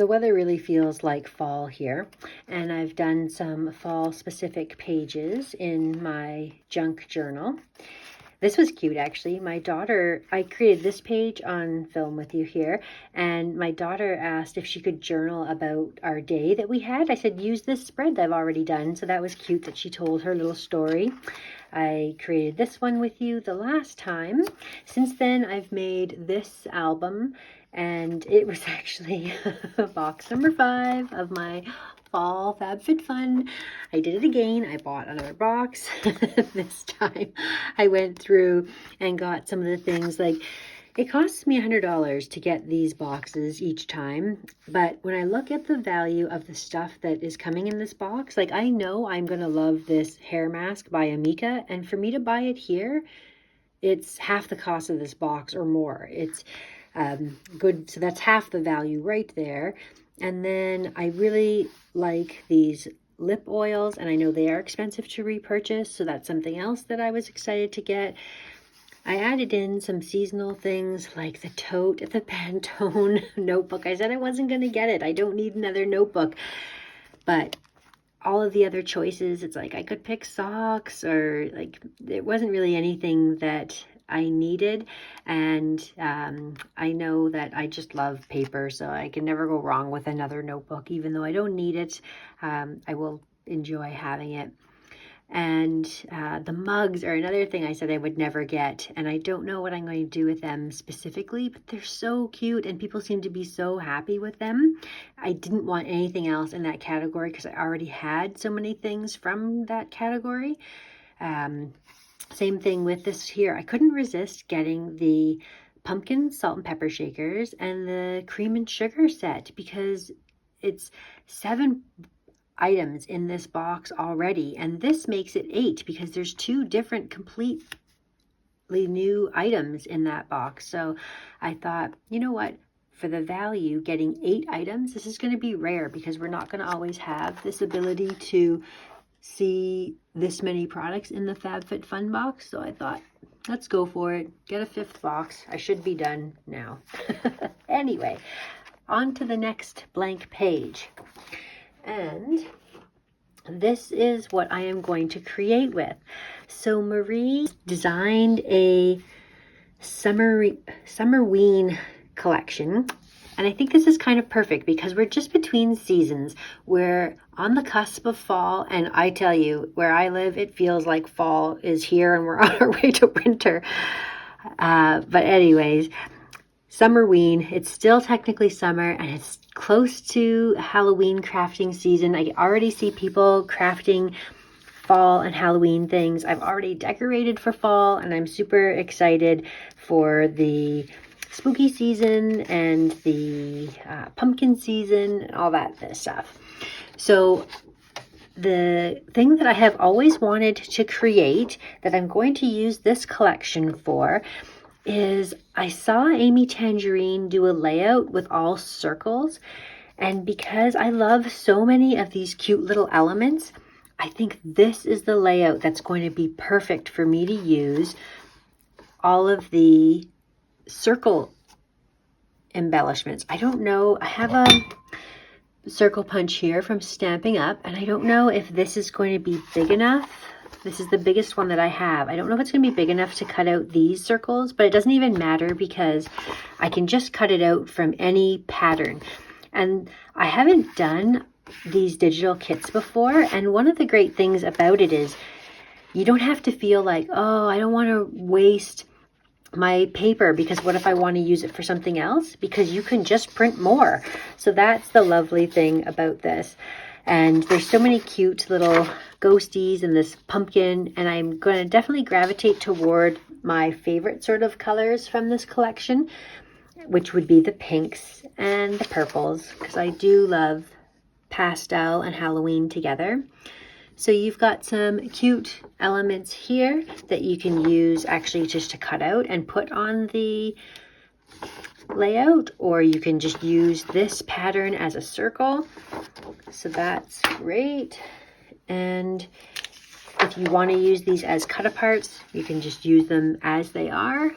The weather really feels like fall here, and I've done some fall specific pages in my junk journal. This was cute, actually. My daughter, I created this page on film with you here, and my daughter asked if she could journal about our day that we had. I said, use this spread that I've already done. So that was cute that she told her little story. I created this one with you the last time. Since then, I've made this album, and it was actually box number 5 of my fall FabFitFun. I did it again. I bought another box. This time I went through and got some of the things. Like, it costs me $100 to get these boxes each time, but when I look at the value of the stuff that is coming in this box, like, I know I'm gonna love this hair mask by Amika, and for me to buy it here, it's half the cost of this box or more. It's good, so that's half the value right there. And then I really like these lip oils, and I know they are expensive to repurchase, so that's something else that I was excited to get. I added in some seasonal things like the tote, the Pantone notebook. I said I wasn't going to get it. I don't need another notebook. But all of the other choices, it's like I could pick socks, or like there wasn't really anything that I needed. And I know that I just love paper, so I can never go wrong with another notebook. Even though I don't need it, I will enjoy having it. And the mugs are another thing I said I would never get, and I don't know what I'm going to do with them specifically, but they're so cute and people seem to be so happy with them. I didn't want anything else in that category because I already had so many things from that category. Same thing with this here. I couldn't resist getting the pumpkin salt and pepper shakers and the cream and sugar set because it's 7 items in this box already, and this makes it 8 because there's 2 different completely new items in that box. So I thought, you know what, for the value, getting 8 items, this is going to be rare because we're not going to always have this ability to see this many products in the FabFitFun box. So I thought, let's go for it, get a 5th box. I should be done now. Anyway, on to the next blank page. And this is what I am going to create with. So Marie designed a Summerween collection. And I think this is kind of perfect because we're just between seasons. We're on the cusp of fall. And I tell you, where I live, it feels like fall is here and we're on our way to winter. But anyways, Summerween, it's still technically summer and it's close to Halloween crafting season. I already see people crafting fall and Halloween things. I've already decorated for fall and I'm super excited for the spooky season and the pumpkin season and all that stuff. So the thing that I have always wanted to create that I'm going to use this collection for is I saw Amy Tangerine do a layout with all circles, and because I love so many of these cute little elements, I think this is the layout that's going to be perfect for me to use all of the circle embellishments. I don't know, I have a circle punch here from Stamping Up, and I don't know if this is going to be big enough. This is the biggest one that I have. I don't know if it's going to be big enough to cut out these circles, but it doesn't even matter because I can just cut it out from any pattern. And I haven't done these digital kits before, and one of the great things about it is you don't have to feel like, oh, I don't want to waste my paper because what if I want to use it for something else? Because you can just print more. So that's the lovely thing about this. And there's so many cute little ghosties and this pumpkin, and I'm going to definitely gravitate toward my favorite sort of colors from this collection, which would be the pinks and the purples, because I do love pastel and Halloween together. So you've got some cute elements here that you can use actually just to cut out and put on the layout, or you can just use this pattern as a circle. So that's great. And if you want to use these as cut aparts, you can just use them as they are.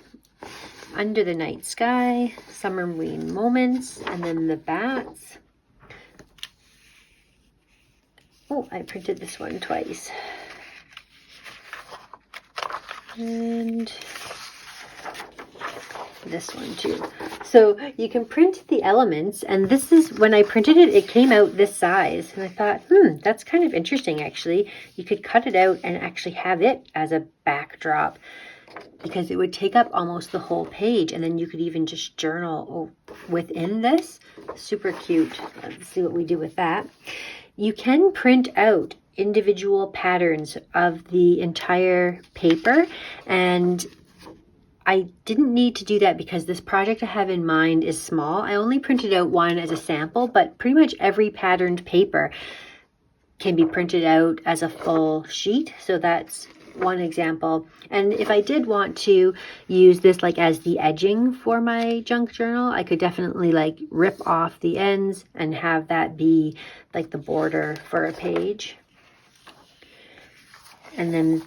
Under the Night Sky, Summerween Moments, and then the bats. Oh, I printed this one twice. And this one too. So you can print the elements, and this is, when I printed it, it came out this size. And I thought, that's kind of interesting actually. You could cut it out and actually have it as a backdrop, because it would take up almost the whole page, and then you could even just journal within this. Super cute. Let's see what we do with that. You can print out individual patterns of the entire paper, and I didn't need to do that because this project I have in mind is small. I only printed out one as a sample, but pretty much every patterned paper can be printed out as a full sheet. So that's one example. And if I did want to use this like as the edging for my junk journal, I could definitely like rip off the ends and have that be like the border for a page. And then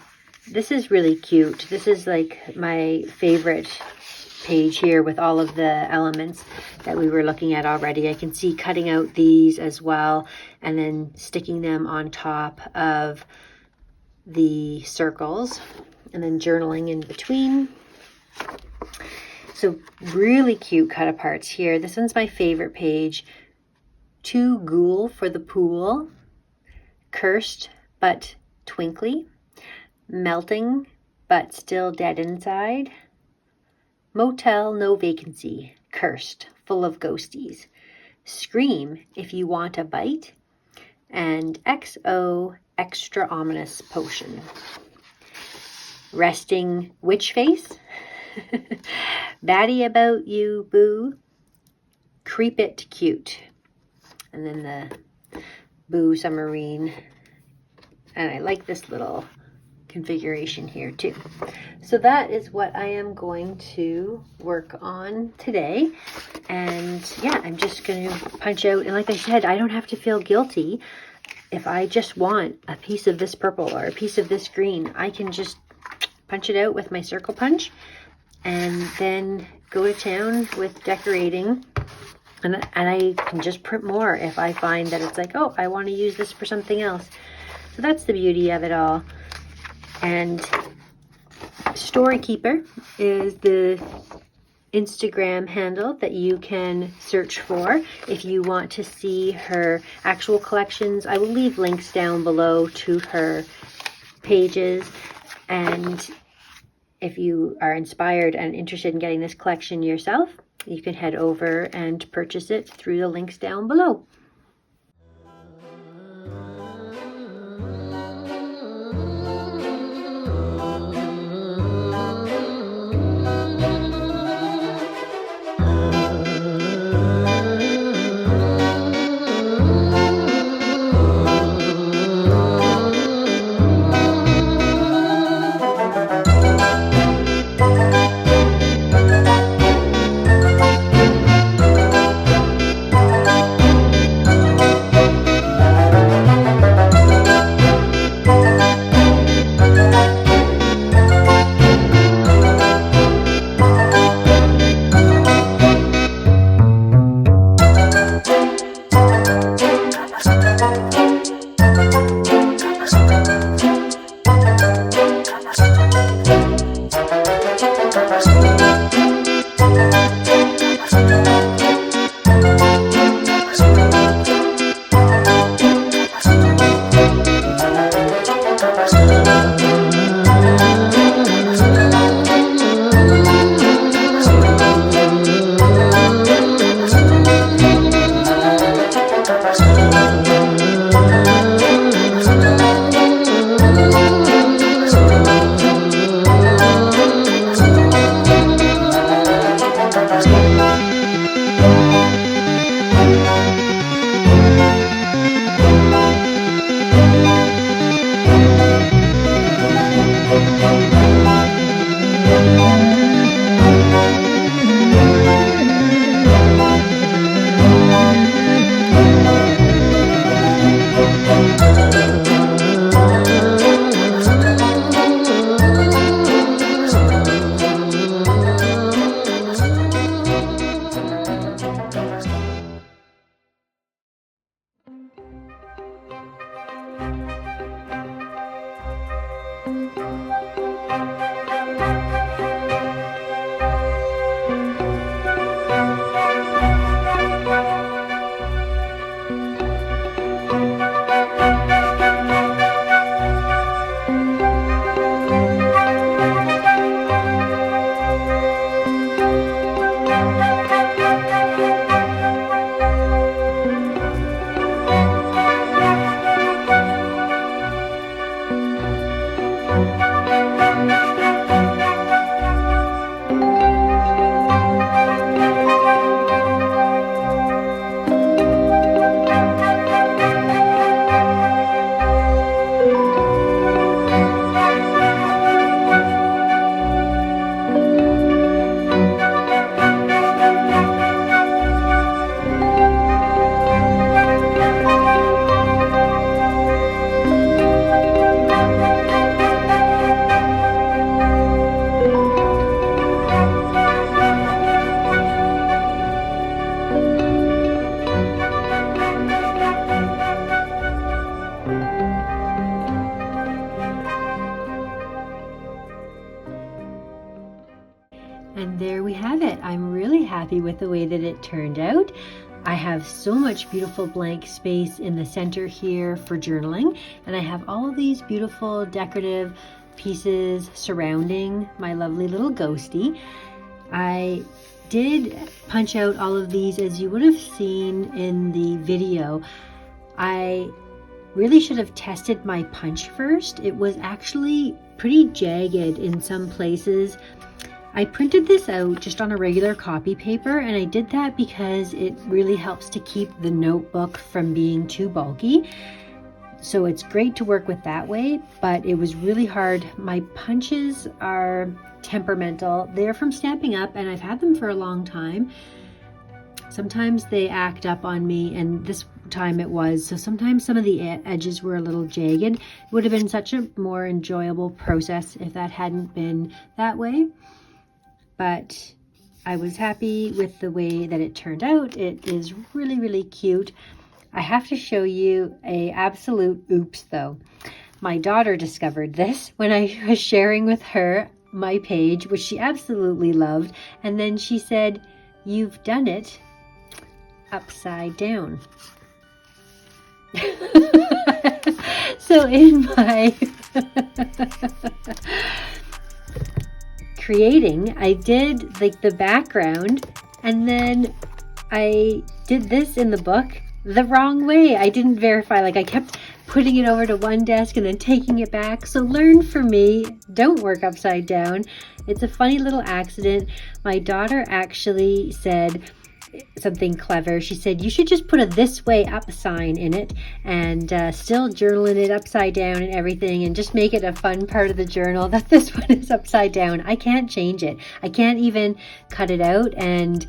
this is really cute. This is like my favorite page here with all of the elements that we were looking at already. I can see cutting out these as well and then sticking them on top of the circles and then journaling in between. So really cute cut aparts here. This one's my favorite page. Too ghoul for the pool. Cursed but twinkly. Melting but still dead inside. Motel no vacancy. Cursed, full of ghosties. Scream if you want a bite. And XO extra ominous potion. Resting witch face. Batty about you, boo. Creep it cute. And then the boo Summerween. And I like this little configuration here too. So that is what I am going to work on today. And yeah, I'm just going to punch out. And like I said, I don't have to feel guilty if I just want a piece of this purple or a piece of this green. I can just punch it out with my circle punch and then go to town with decorating. And I can just print more if I find that it's like, oh, I want to use this for something else. So that's the beauty of it all. And Storykeeper is the Instagram handle that you can search for if you want to see her actual collections. I will leave links down below to her pages, and if you are inspired and interested in getting this collection yourself, you can head over and purchase it through the links down below. happy with the way that it turned out. I have so much beautiful blank space in the center here for journaling, and I have all of these beautiful decorative pieces surrounding my lovely little ghostie. I did punch out all of these as you would have seen in the video. I really should have tested my punch first. It was actually pretty jagged in some places. I printed this out just on a regular copy paper, and I did that because it really helps to keep the notebook from being too bulky. So it's great to work with that way, but it was really hard. My punches are temperamental. They're from Stampin' Up, and I've had them for a long time. Sometimes they act up on me, and this time it was. So sometimes some of the edges were a little jagged. It would have been such a more enjoyable process if that hadn't been that way. But I was happy with the way that it turned out. It is really, really cute. I have to show you a absolute oops though. My daughter discovered this when I was sharing with her my page, which she absolutely loved. And then she said, "You've done it upside down." So in my creating, I did like the background, and then I did this in the book the wrong way. I didn't verify, like I kept putting it over to one desk and then taking it back. So learn from me, don't work upside down. It's a funny little accident. My daughter actually said something clever. She said, "You should just put a 'this way up' sign in it and still journal in it upside down and everything, and just make it a fun part of the journal that this one is upside down." I can't change it. I can't even cut it out and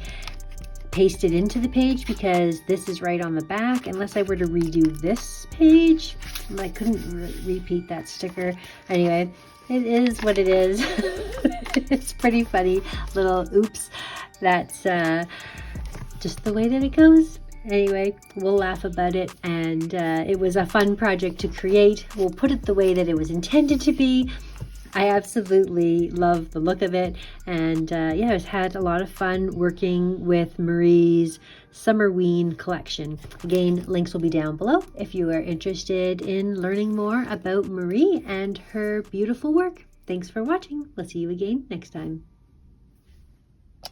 paste it into the page because this is right on the back, unless I were to redo this page. I couldn't repeat that sticker. Anyway, it is what it is. It's pretty funny little oops. That's just the way that it goes. Anyway, we'll laugh about it, and it was a fun project to create. We'll put it the way that it was intended to be. I absolutely love the look of it, and yeah, I've had a lot of fun working with Marie's Summerween collection. Again, links will be down below if you are interested in learning more about Marie and her beautiful work. Thanks for watching. We'll see you again next time.